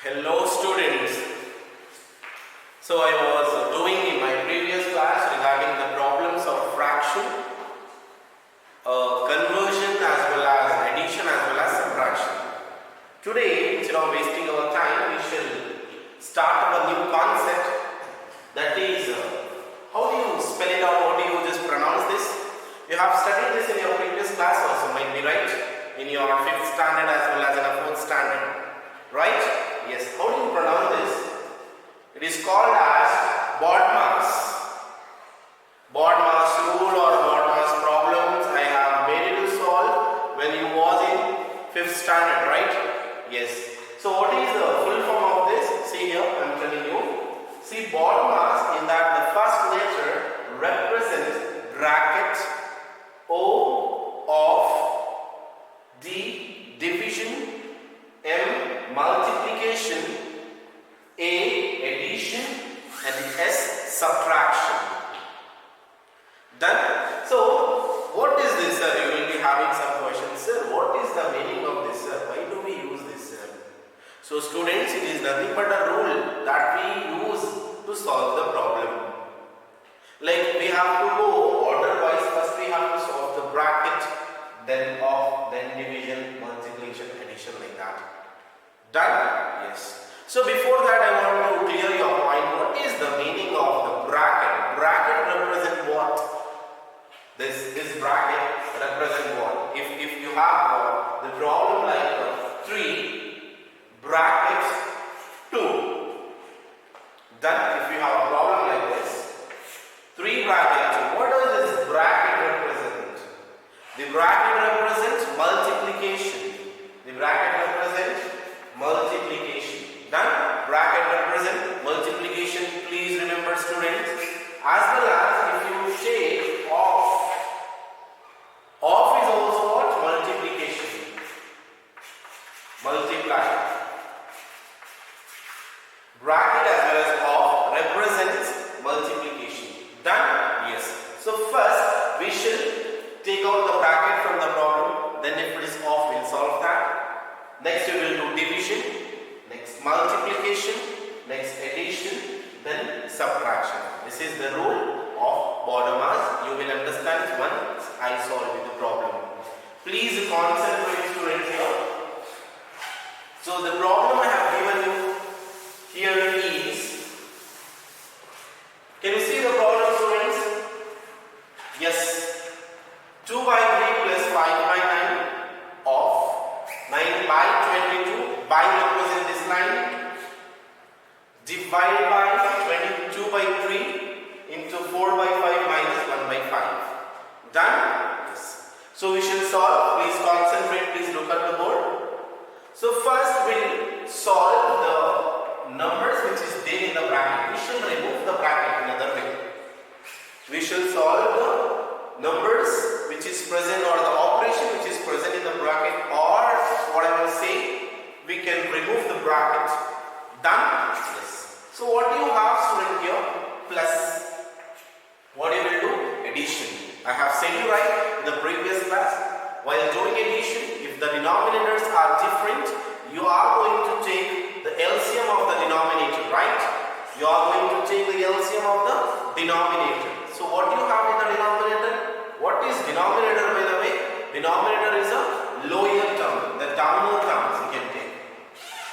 Hello students. So I was doing in my previous class regarding the problems of fraction, conversion as well as addition as well as subtraction. Today, instead of wasting our time, we shall start a new concept, that is how do you spell it out, how do you just pronounce this? You have studied this in your previous class also, might be right, in your 5th standard as well as in a 4th standard, right? Yes, how do you pronounce this? It is called as BODMAS. BODMAS rule or BODMAS problems. I have made it to solve when you was in 5th standard, right? Yes. So what is the full form of this? See here, I am telling you. See, BODMAS in that the first letter represents bracket O of D division, M multiplication, A addition, and S subtraction. Done? So, what is this, sir? You will be having some questions, sir. What is the meaning of this, sir? Why do we use this, sir? So, students, it is nothing but a rule that we use to solve the problem. Like we have to go order wise. First, we have to solve the bracket, then of, then division, multiplication, addition, like that. Done? Yes. So before that, I want to clear your point. What is the meaning of the bracket? Bracket represent what? This bracket represent what? If you have the problem like 3 brackets 2. Then if you have a problem like this, 3 brackets 2. What does this bracket represent? The bracket represents multiplication. The bracket represents multiplication. Done? Bracket represent multiplication. Please remember, students. As well as if you take off. Off is also what? Multiplication. Multiply. Bracket as well as off represents multiplication. Done? Yes. So first we shall take out the bracket from the problem. Then if it is off, we'll solve that. Next we will do division, next multiplication, next addition, then subtraction. This is the rule of BODMAS. You will understand once I solve the problem. Please concentrate, students, here. So the problem I have given you here is, can you see the problem, students? Yes. 2 by 3 plus 5 by 9 of 9 by 22 by represent this line, divide by 22 by 3 into 4 by 5 minus 1 by 5. Done? Yes. So we shall solve. Please concentrate. Please look at the board. So first we'll solve the numbers which is there in the bracket. We shall remove the bracket another way. We shall solve the numbers which is present or the operation which is present in the bracket, or what I will say, we can remove the bracket. Done? Yes. So what do you have, student, here? Plus. What you will do? Addition. I have said you right in the previous class. While doing addition, if the denominators are different, you are going to take the LCM of the denominator, right? You are going to take the LCM of the denominator. So what do you have in the denominator? What is denominator, by the way? Denominator is a lower term, the downward terms you can take.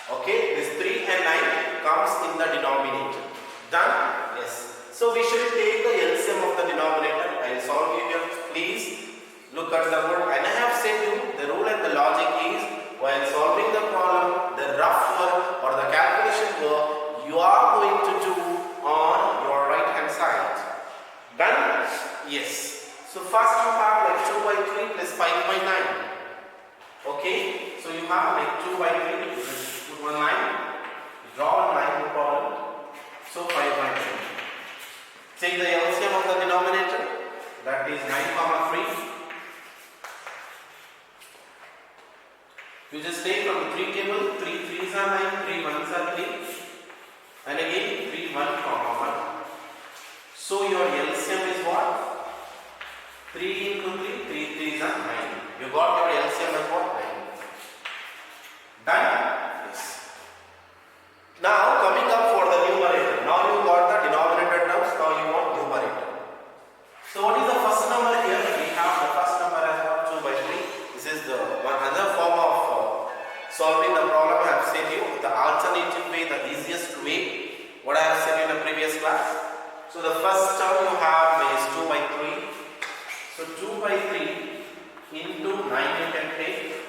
Okay, this 3 and 9 comes in the denominator. Done? Yes. So we should take the LCM of the denominator. I will solve you here. Please look at the board. And I have said you the rule and the logic is, while solving the problem, the rough work or the calculation work you are going to do on your right hand side. Done? Yes. So first you have like 2 by 3 plus 5 by 9. Okay. So you have like 2 by 3. Just put one line. Draw one line, no problem. So 5 by 3. Take the LCM of the denominator. That is 9 comma 3. You just take from the 3 table. 3 3s are 9. 3 1s are 3. And again 3 1 comma 1. So your LCM is what? 3 into 3, 3 3s are 9. You got your LCM as what? 9. Done? Now coming up for the numerator. Now you got the denominator terms, now you want numerator. So what is the first number here? We have the first number as 2 by 3. This is the another form of solving the problem. I have said you the alternative way, the easiest way, what I have said in the previous class. So the first term you have is 2 by 3. So 2 by 3 into 9 you can take.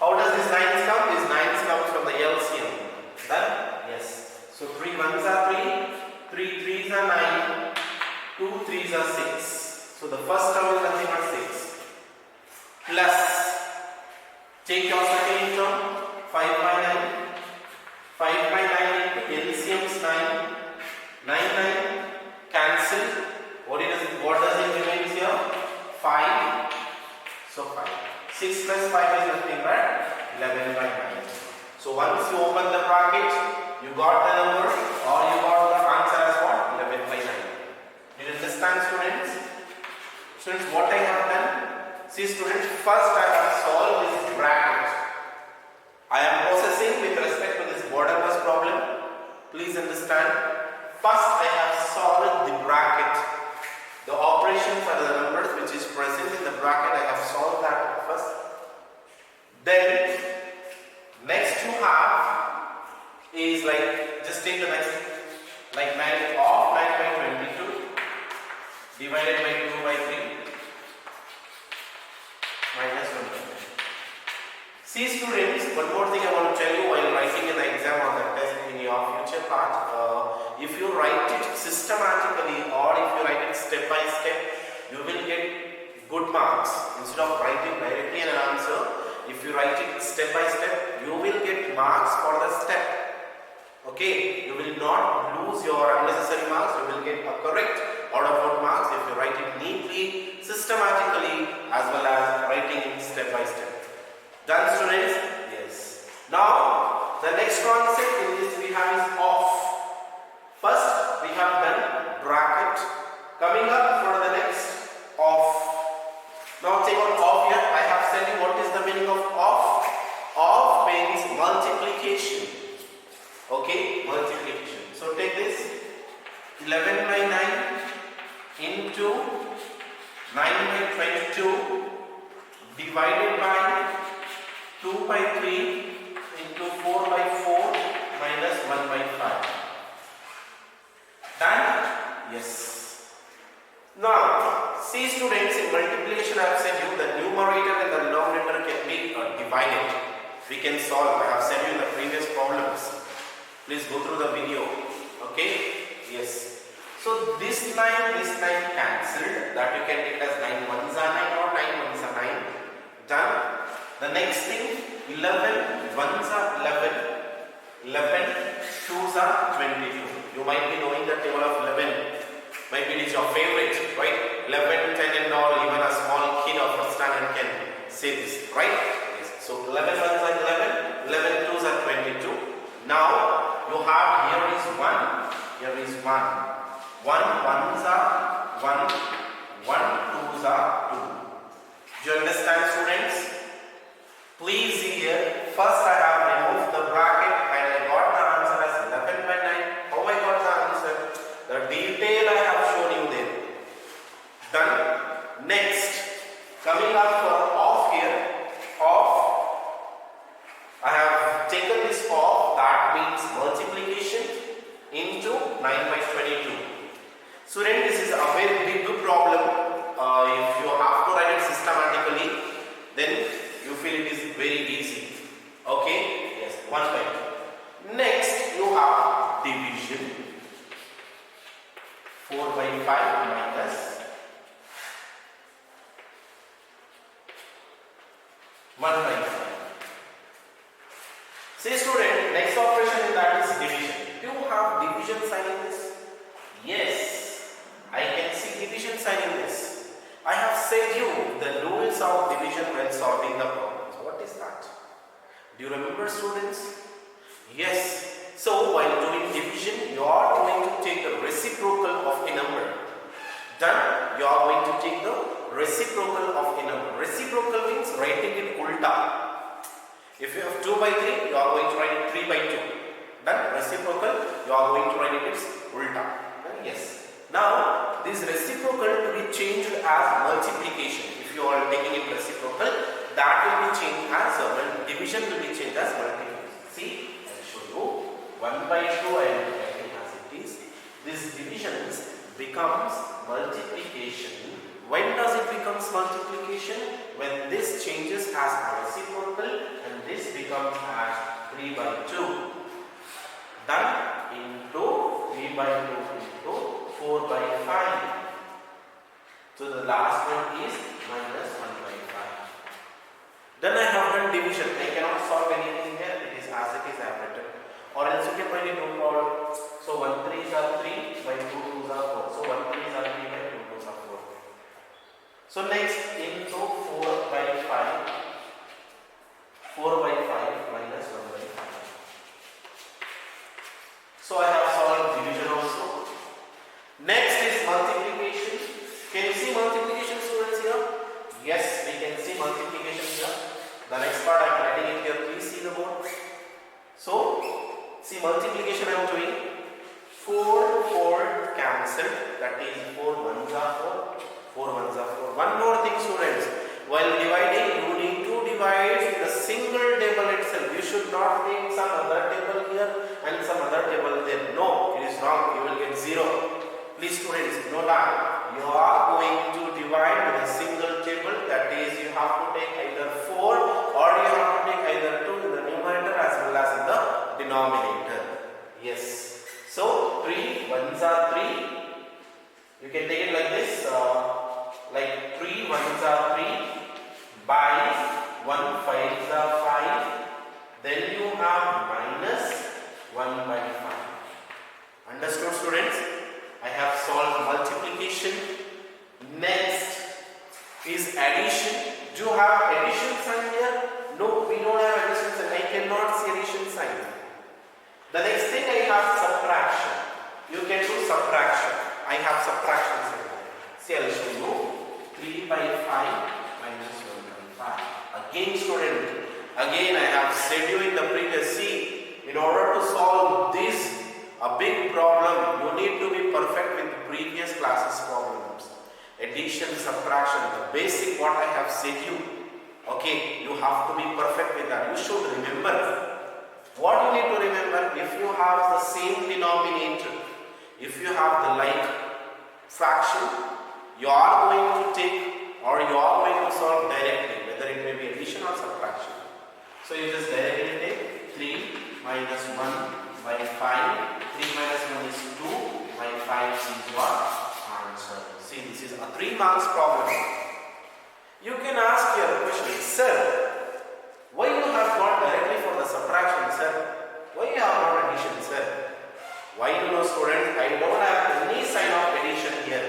How does this 9 come? This 9 comes from the LCM. Done? Yes. So 3 1s are 3, 3 3s are 9, 2 3s are 6. So the first term is nothing but 6. Plus, take your second term, 5 by 9. 5 by 9 into LCM is 9. 9 9 cancel. What does it remain here? 5. So 5. 6 plus 5 is nothing but 11 by 9. So once you open the bracket, you got the number or you got the answer as what? 11 by 9. Did you understand, students? Students, what I have done? See students, first I have solved this bracket. I am processing with respect to this borderless problem. Please understand. First I have solved the bracket. The operations are the numbers which is present in the bracket. I have solved that first. Then next you have is like, just take the next, like 9 of 9 by 22 divided by 2 by 3 minus 1 by 3. See students, one more thing I want to tell you while writing in the exam or the test in your future part. If you write it systematically or if you write it step by step, you will get good marks. Instead of writing directly an answer, if you write it step by step, you will get marks for the step. Okay, you will not lose your unnecessary marks, you will get a correct out of out marks if you write it neatly, systematically, as well as writing it step by step. Done, students? Yes. Now, the next concept in this we have is off. First, we have done bracket. Coming up for the next, off. Now, take on off here. I have said you what is the meaning of off. Off means multiplication. Okay, multiplication. So, take this 11 by 9 into 9 by 22 divided by 2 by 3 into 4 by 4 minus 1 by 5. Done? Yes. Now, see students, in multiplication I have said you the numerator and the denominator can be divided. We can solve. I have said you in the previous problems. Please go through the video. Okay? Yes. So this 9 cancelled. That you can take as 9 1s are 9 or 9 1s are 9. Done. The next thing, 11 1s are 11. 11 2s are 22. You might be knowing the table of 11. Maybe it is your favorite, right? 11, 10 and all, even a small kid of first standard can say this, right? Yes. So 11 1s are 11, 11 2s are 22. Now you have here is 1, here is 1. 1 1s are 1, 1 2s are 2. Do you understand, students? Please see here, first I have removed the bracket and I got the answer as 11 by 9. How I got the answer? The detail I have shown you there. Done. Next, coming up for off here, off. I have taken this off, that means multiplication into 9 by 22. Student, this is a very big problem. If you have to write it systematically, then you feel it is very easy. Okay? Yes, 1 by 2. Next, you have division. 4 by 5 minus 1 by 5. See student, next operation in that is division. Do you have division sign in this? Yes, I can see division sign in this. I have said you the rules of division when solving the problems. What is that? Do you remember, students? Yes. So while doing division, you are going to take the reciprocal of a number. Done? You are going to take the reciprocal of a number. Reciprocal means writing it ulta. If you have 2 by 3, you are going to write it 3 by 2. division will be changed as multiplication. See, I will show you 1 by 2 I am writing as it is. This divisions becomes multiplication. When does it becomes multiplication? When this changes as reciprocal and this becomes as 3 by 2. Then into 3 by 2 into 4 by 5. So the last one is minus 1 by 5. Then I have done division. I cannot solve anything here. It is as it is I have written. Or else you can find it no problem. So 1 3s are 3 by 2 2s are 4. So 1 3s are 3 by 2 2s are 4. So next into 4 by 5. 4 by 5 minus 1 by 5. So I have solved division also. Next is multiplication. Can you see multiplication, students, here? Yes, we can see multiplication here. The next part I am writing it here. Please see the board. So, see multiplication I am doing. 4 cancelled. That is 4 ones are 4. 4 ones are 4. One more thing, students. While dividing, you need to divide the single table itself. You should not take some other table here and some other table there. No, it is wrong. You will get 0. Please, students, note down. You are going to divide with a single table. That is, you have to take either 4 or you have to take either 2 in the numerator as well as in the denominator. Yes. So 3 ones are 3. You can take it like this. Like 3 ones are 3 by 1 5s are 5. Then you have minus 1 by 5. Understood, students? I have solved multiplication. Next is addition. Do you have addition sign here? No, we don't have addition sign. I cannot see addition sign. The next thing I have subtraction. You can do subtraction. I have subtraction sign. See, I will show you. 3 by 5 minus 1 by 5. Again, student. Again, I have said you in the previous. See, in order to solve this a big problem, you need to be perfect with the previous classes problems. Addition, subtraction, the basic what I have said you. Okay, you have to be perfect with that. You should remember. What you need to remember, if you have the same denominator, if you have the like fraction, you are going to take or you are going to solve directly, whether it may be addition or subtraction. So you just directly take 3 minus 1 by 5. 3 minus 1 is 2 by 5 is your answer. See, this is a 3 marks problem. You can ask your question, sir, why you have gone directly for the subtraction, sir? Why you have not addition, sir? Why you know, student, I don't have any sign of addition here.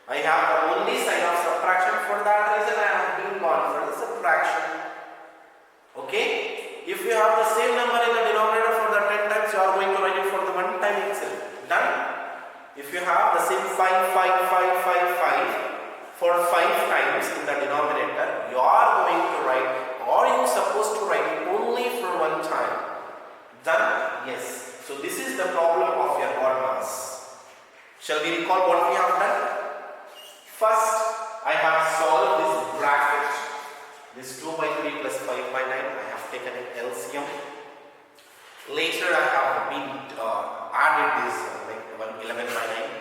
I have the only sign of subtraction. For that reason I have been gone for the subtraction. Okay? If you have the same number in the denominator for the 10 times, you are going to write it for the 1 time itself. Done? If you have the same 5, 5, 5, 5, 5 for 5 times in the denominator, you are going to write, or you are supposed to write only for 1 time. Done? Yes. So this is the problem of your odd mass. Shall we recall what we have done? First, I have solved this bracket. This 2 by 3 plus 5 by 9. I have taken an LCM. Later I have been added this like 11 by 9.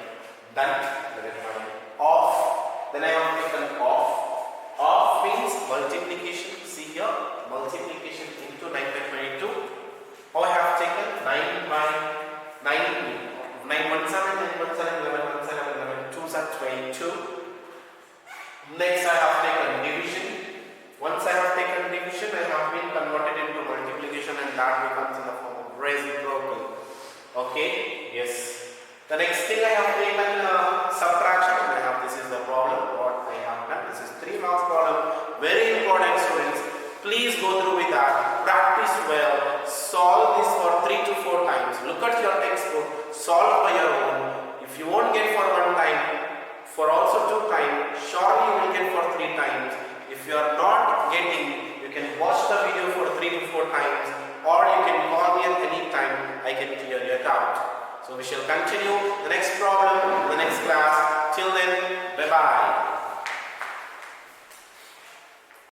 Done. 11 by 9. Off. Then I have taken off. Off means multiplication. See here. Multiplication into 9 by 22. Or I have taken 9 by 9. 9 1 7, 9 1 7, 11 1 7, 11 2s are 22. Next I have taken division. Once I have taken division, I have been converted into multiplication and that becomes in the form of reciprocal. Okay? Yes. The next thing I have taken subtraction. I have, this is the problem. What I have done. This is 3 marks problem. Very important, students. Please go through with that. Practice well. Solve this for 3 to 4 times. Look at your textbook. Solve by your own. If you won't get for 1 time, for also 2 times, surely you will get for 3 times. If you are not getting, you can watch the video for 3 to 4 times, or you can call me at any time. I can clear your doubt. So we shall continue the next problem.